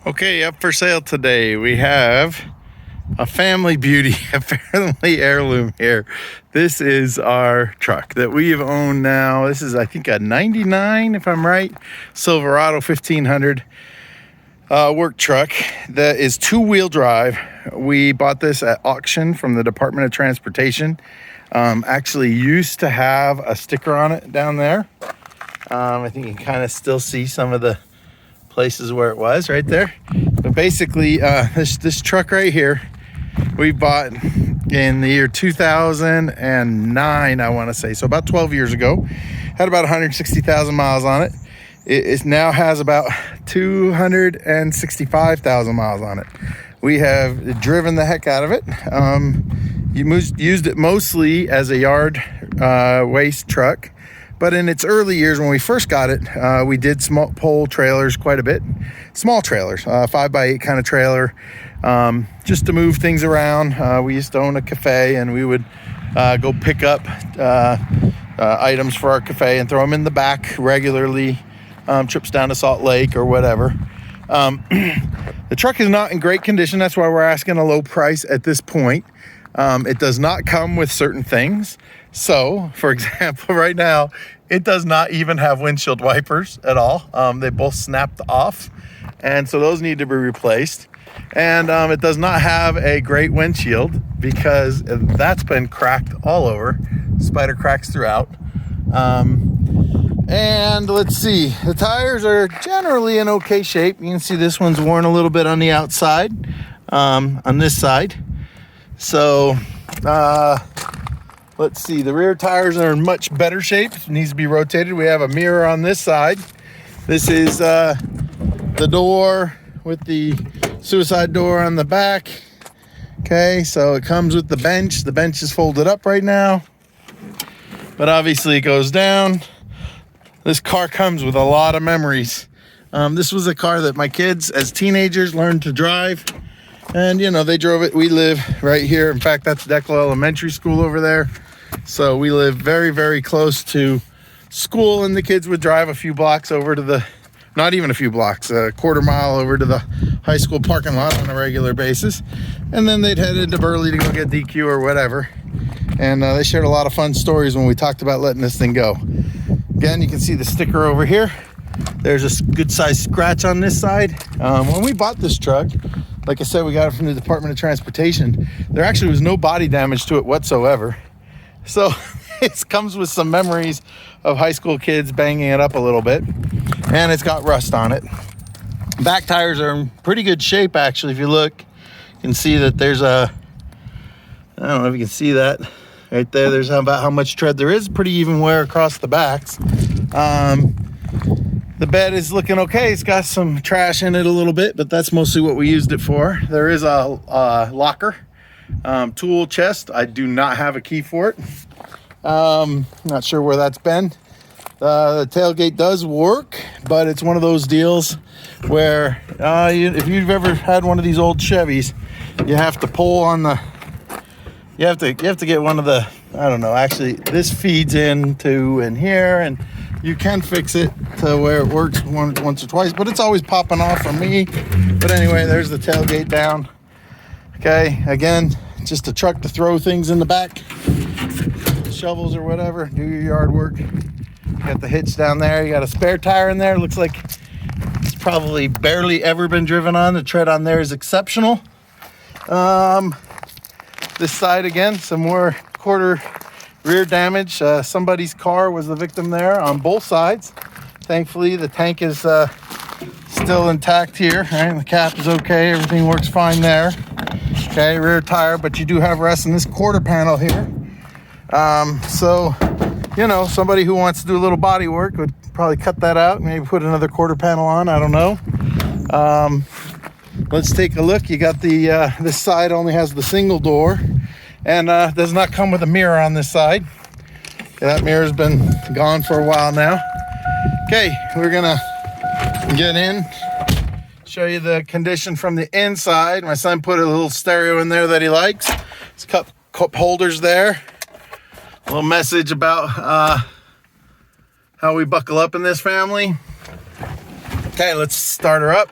Okay, up for sale today, we have a family beauty, a family heirloom here. This is our truck that we have owned now. This is, I think, a 99, if I'm right, Silverado 1500 work truck that is two-wheel drive. We bought this at auction from the Department of Transportation. Actually used to have a sticker on it down there. I think you can kind of still see some of the places where it was right there. But basically, this truck right here, we bought in the year 2009, I want to say. So about 12 years ago. Had about 160,000 miles on it. It now has about 265,000 miles on it. We have driven the heck out of it. Used it mostly as a yard waste truck. But in its early years, when we first got it, we did small pole trailers quite a bit. Small trailers, 5x8 kind of trailer, just to move things around. We used to own a cafe, and we would go pick up items for our cafe and throw them in the back regularly, trips down to Salt Lake or whatever. The truck is not in great condition. That's why we're asking a low price at this point. It does not come with certain things. So, for example, right now, it does not even have windshield wipers at all. They both snapped off, and so those need to be replaced. And it does not have a great windshield because that's been cracked all over. Spider cracks throughout. And let's see, the tires are generally in okay shape. You can see this one's worn a little bit on the outside, on this side. So, let's see, the rear tires are in much better shape. It needs to be rotated. We have a mirror on this side. This is the door with the suicide door on the back. Okay, so it comes with the bench. The bench is folded up right now, but obviously it goes down. This car comes with a lot of memories. This was a car that my kids as teenagers learned to drive. And, you know, they drove it. We live right here. In fact, that's Declo Elementary School over there. So we live very, very close to school. And the kids would drive a few blocks over to the, not even a few blocks, a quarter mile over to the high school parking lot on a regular basis. And then they'd head into Burley to go get DQ or whatever. And they shared a lot of fun stories when we talked about letting this thing go. Again, you can see the sticker over here. There's a good sized scratch on this side. When we bought this truck, like I said, we got it from the Department of Transportation. There actually was no body damage to it whatsoever. So it comes with some memories of high school kids banging it up a little bit. And it's got rust on it. Back tires are in pretty good shape, actually. If you look, you can see that there's a, I don't know if you can see that right there. There's about how much tread there is. Pretty even wear across the backs. The bed is looking okay. It's got some trash in it a little bit, but that's mostly what we used it for. There is a locker, tool chest. I do not have a key for it. Not sure where that's been. The tailgate does work, but it's one of those deals where if you've ever had one of these old Chevys, you have to pull on the, you have to get one of the, I don't know, actually this feeds into in here, and you can fix it to where it works once or twice, but it's always popping off for me. But anyway, there's the tailgate down. Okay, again, just a truck to throw things in the back, shovels or whatever, do your yard work. You got the hitch down there. You got a spare tire in there. Looks like it's probably barely ever been driven on. The tread on there is exceptional. This side again, some more quarter rear damage. Somebody's car was the victim there on both sides. Thankfully, the tank is still intact here. Right? The cap is okay. Everything works fine there. Okay, rear tire, but you do have rust in this quarter panel here. So, you know, somebody who wants to do a little body work would probably cut that out, maybe put another quarter panel on. I don't know. Let's take a look. You got the this side only has the single door, and does not come with a mirror on this side. That mirror's been gone for a while now. Okay, we're gonna get in, show you the condition from the inside. My son put a little stereo in there that he likes. It's cup holders there. A little message about how we buckle up in this family. Okay, let's start her up.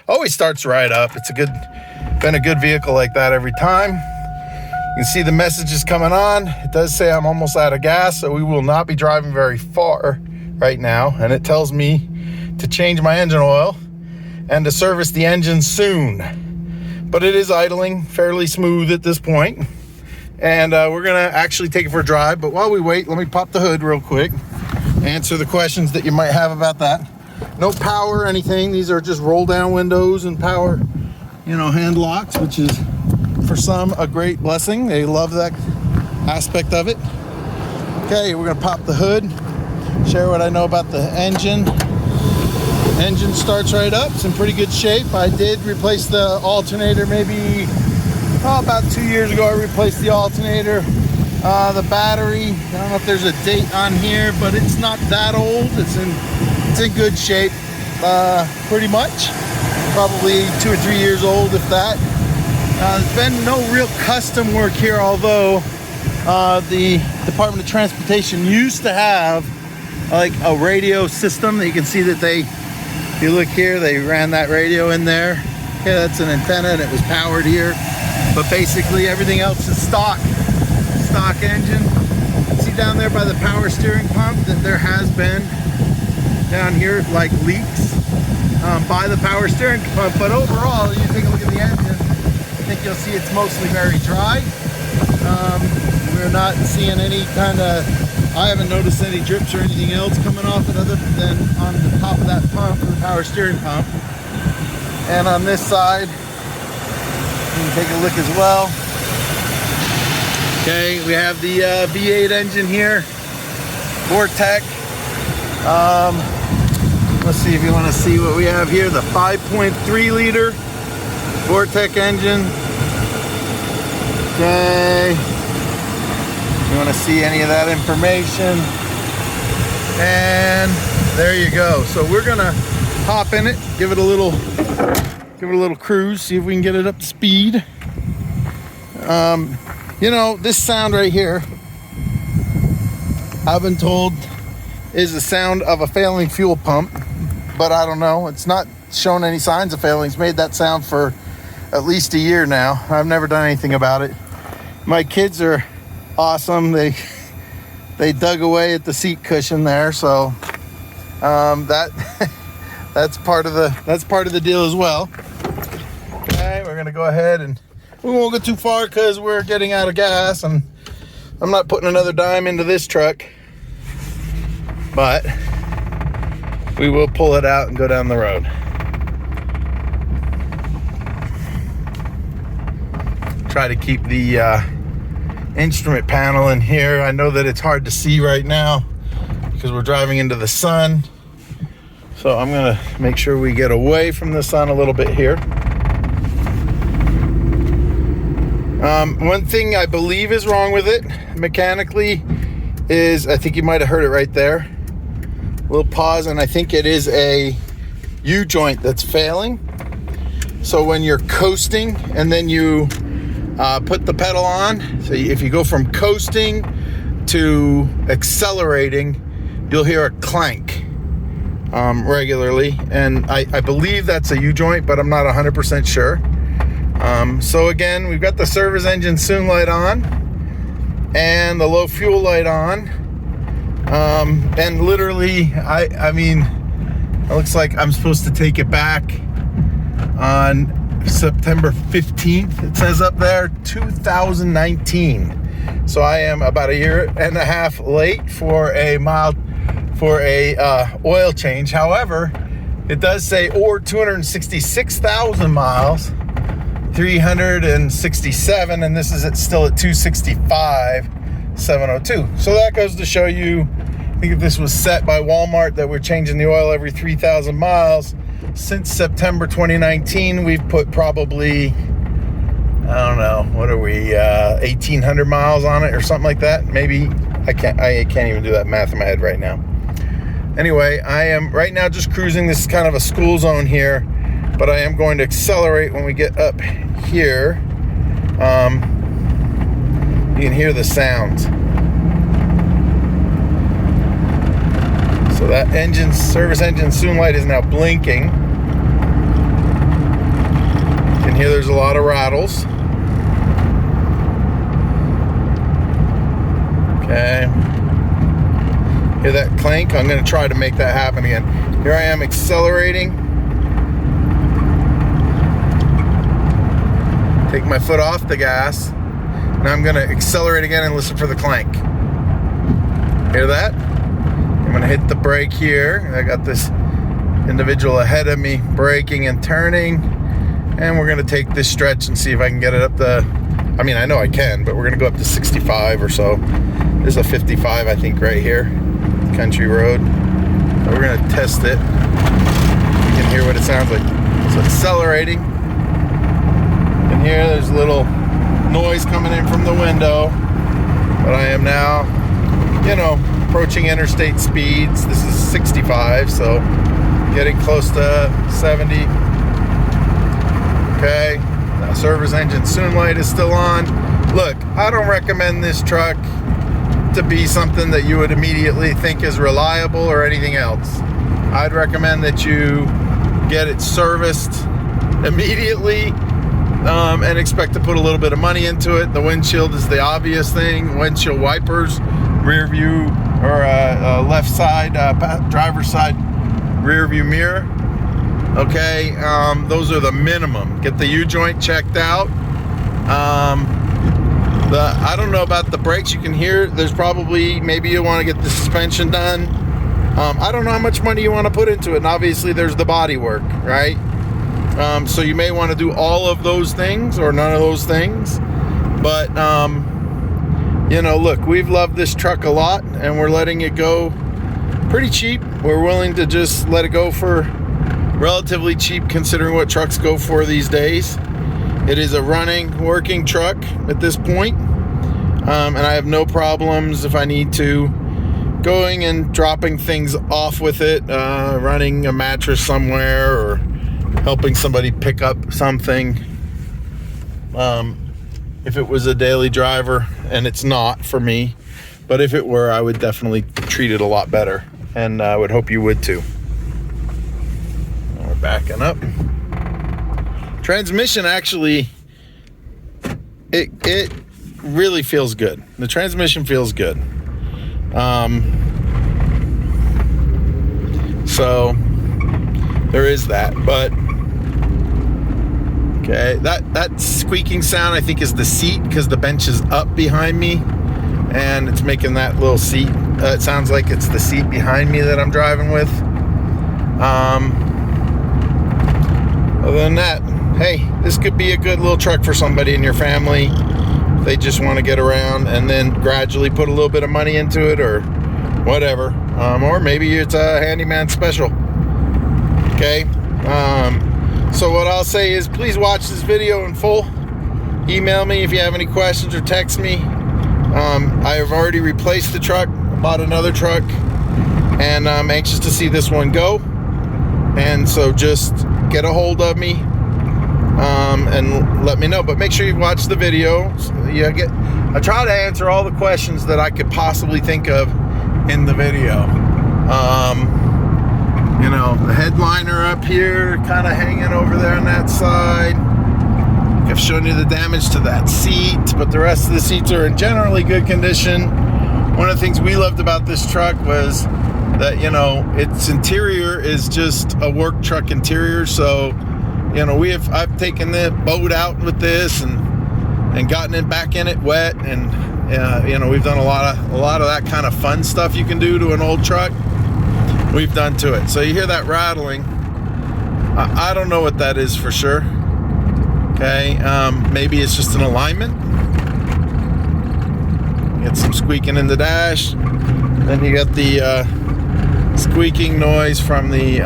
Always starts right up. It's been a good vehicle like that every time. You can see the messages coming on. It does say I'm almost out of gas, so we will not be driving very far right now. And it tells me to change my engine oil and to service the engine soon. But it is idling fairly smooth at this point. And we're gonna actually take it for a drive. But while we wait, let me pop the hood real quick. Answer the questions that you might have about that. No power or anything. These are just roll down windows and power, hand locks, which is for some a great blessing. They love that aspect of it. Okay, we're gonna pop the hood, share what I know about the engine. Engine starts right up. It's in pretty good shape. I did replace the alternator maybe about 2 years ago. I replaced the alternator. The battery, I don't know if there's a date on here, but it's not that old. It's in good shape, pretty much. Probably 2 or 3 years old, if that. There's been no real custom work here, although the Department of Transportation used to have like a radio system that you can see that if you look here, they ran that radio in there. Okay, that's an antenna and it was powered here. But basically everything else is stock engine. See down there by the power steering pump that there has been down here like leaks by the power steering pump. But overall, you take a look at the engine, I think you'll see it's mostly very dry. We're not seeing any I haven't noticed any drips or anything else coming off it other than on the top of that pump, the power steering pump. And on this side, you can take a look as well. Okay, we have the V8 engine here, Vortec. Let's see if you want to see what we have here. The 5.3 liter Vortec engine. Okay, you want to see any of that information? And there you go. So we're gonna hop in it, give it a little cruise, see if we can get it up to speed. This sound right here, I've been told, is the sound of a failing fuel pump, but I don't know. It's not shown any signs of failing. It's made that sound for at least a year now. I've never done anything about it. My kids are awesome. They dug away at the seat cushion there, so that's part of the deal as well. Okay, we're gonna go ahead and we won't go too far because we're getting out of gas and I'm not putting another dime into this truck, but we will pull it out and go down the road. Try to keep the instrument panel in here. I know that it's hard to see right now because we're driving into the sun, so I'm gonna make sure we get away from the sun a little bit here. One thing I believe is wrong with it mechanically is, I think you might have heard it right there. A little pause, and I think it is a U-joint that's failing. So when you're coasting and then you put the pedal on, so if you go from coasting to accelerating, you'll hear a clank regularly. And I believe that's a U-joint, but I'm not 100% sure. So again, we've got the service engine soon light on and the low fuel light on. And literally, I mean, it looks like I'm supposed to take it back on September 15th. It says up there 2019. So I am about a year and a half late for a oil change. However, it does say or 266,000 miles. 367, and this is still at 265,702. So that goes to show you, I think if this was set by Walmart that we're changing the oil every 3,000 miles, since September 2019, we've put probably, I don't know, what are we, 1,800 miles on it or something like that. Maybe, I can't even do that math in my head right now. Anyway, I am right now just cruising. This is kind of a school zone here, but I am going to accelerate when we get up here. You can hear the sounds. So that service engine soon light is now blinking. there's a lot of rattles. Okay. Hear that clank? I'm going to try to make that happen again. Here I am accelerating. Take my foot off the gas. Now I'm going to accelerate again and listen for the clank. Hear that? I'm going to hit the brake here. I got this individual ahead of me braking and turning. And we're going to take this stretch and see if I can get it up to, I mean, I know I can, but we're going to go up to 65 or so. There's a 55, I think, right here. Country road. So we're going to test it. You can hear what it sounds like. So accelerating. And here there's a little noise coming in from the window. But I am now, you know, approaching interstate speeds. This is 65, so getting close to 70. Okay. Now service engine soon light is still on. Look, I don't recommend this truck to be something that you would immediately think is reliable or anything else. I'd recommend that you get it serviced immediately and expect to put a little bit of money into it. The windshield is the obvious thing. Windshield wipers, rear view or left side, driver's side rear view mirror. Okay, those are the minimum. Get the U-joint checked out. I don't know about the brakes. You can hear there's probably, maybe you want to get the suspension done. I don't know how much money you want to put into it. And obviously there's the body work, right? So you may want to do all of those things or none of those things. But, you know, look, we've loved this truck a lot and we're letting it go pretty cheap. We're willing to just let it go for relatively cheap considering what trucks go for these days. It is a running, working truck at this point. And I have no problems if I need to going and dropping things off with it, running a mattress somewhere or helping somebody pick up something. If it was a daily driver, and it's not for me, but if it were, I would definitely treat it a lot better. And I would hope you would too. We're backing up. Transmission actually, it really feels good. The transmission feels good. So there is that, but okay, that squeaking sound I think is the seat because the bench is up behind me and it's making that little seat. It sounds like it's the seat behind me that I'm driving with. Other than that, hey, this could be a good little truck for somebody in your family. If they just want to get around and then gradually put a little bit of money into it or whatever. Or maybe it's a handyman special. Okay. So what I'll say is please watch this video in full. Email me if you have any questions or text me. I have already replaced the truck, bought another truck, and I'm anxious to see this one go. And so just get a hold of me. And let me know, but make sure you watch the video. I try to answer all the questions that I could possibly think of in the video. You know, the headliner up here kind of hanging over there on that side. I've shown you the damage to that seat, but the rest of the seats are in generally good condition. One of the things we loved about this truck was that, you know, its interior is just a work truck interior. So, you know, I've taken the boat out with this and gotten it back in it wet, and you know, we've done a lot of that kind of fun stuff you can do to an old truck. We've done to it. So you hear that rattling. I don't know what that is for sure. Okay, maybe it's just an alignment. Get some squeaking in the dash. Then you got the squeaking noise from the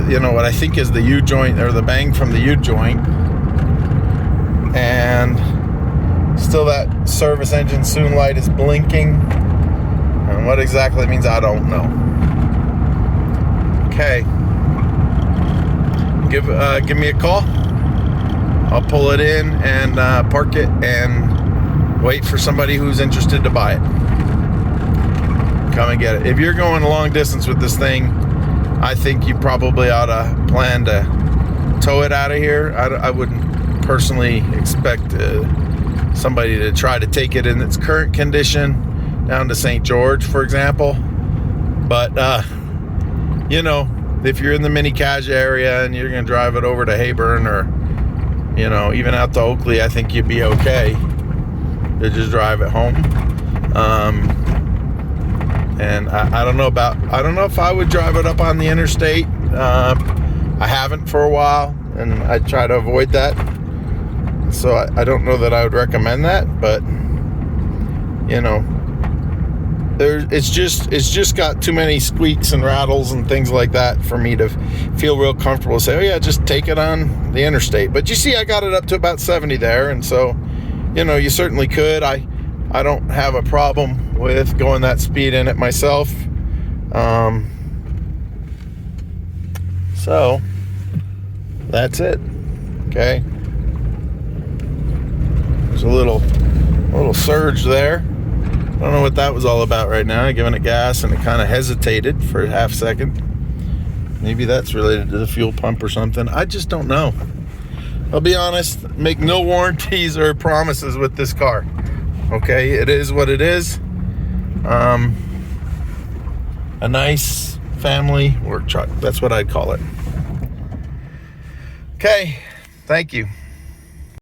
you know, what I think is the U-joint, or the bang from the U-joint. And still that service engine soon light is blinking. And what exactly it means, I don't know. Okay. Give me a call. I'll pull it in and park it and wait for somebody who's interested to buy it. Come and get it. If you're going a long distance with this thing, I think you probably ought to plan to tow it out of here. I wouldn't personally expect somebody to try to take it in its current condition down to St. George, for example. But, you know, if you're in the mini Cache area and you're going to drive it over to Hayburn or, you know, even out to Oakley, I think you'd be okay to just drive it home. And I don't know if I would drive it up on the interstate. I haven't for a while, and I try to avoid that. So I don't know that I would recommend that, but you know, it's just got too many squeaks and rattles and things like that for me to feel real comfortable to say, oh yeah, just take it on the interstate. But you see, I got it up to about 70 there, and so, you know, you certainly could. I don't have a problem with going that speed in it myself. So that's it. Okay. There's a little surge there. I don't know what that was all about right now. Giving it gas and it kind of hesitated for a half second. Maybe that's related to the fuel pump or something. I just don't know. I'll be honest, make no warranties or promises with this car. Okay, it is what it is. A nice family work truck. That's what I'd call it. Okay, thank you.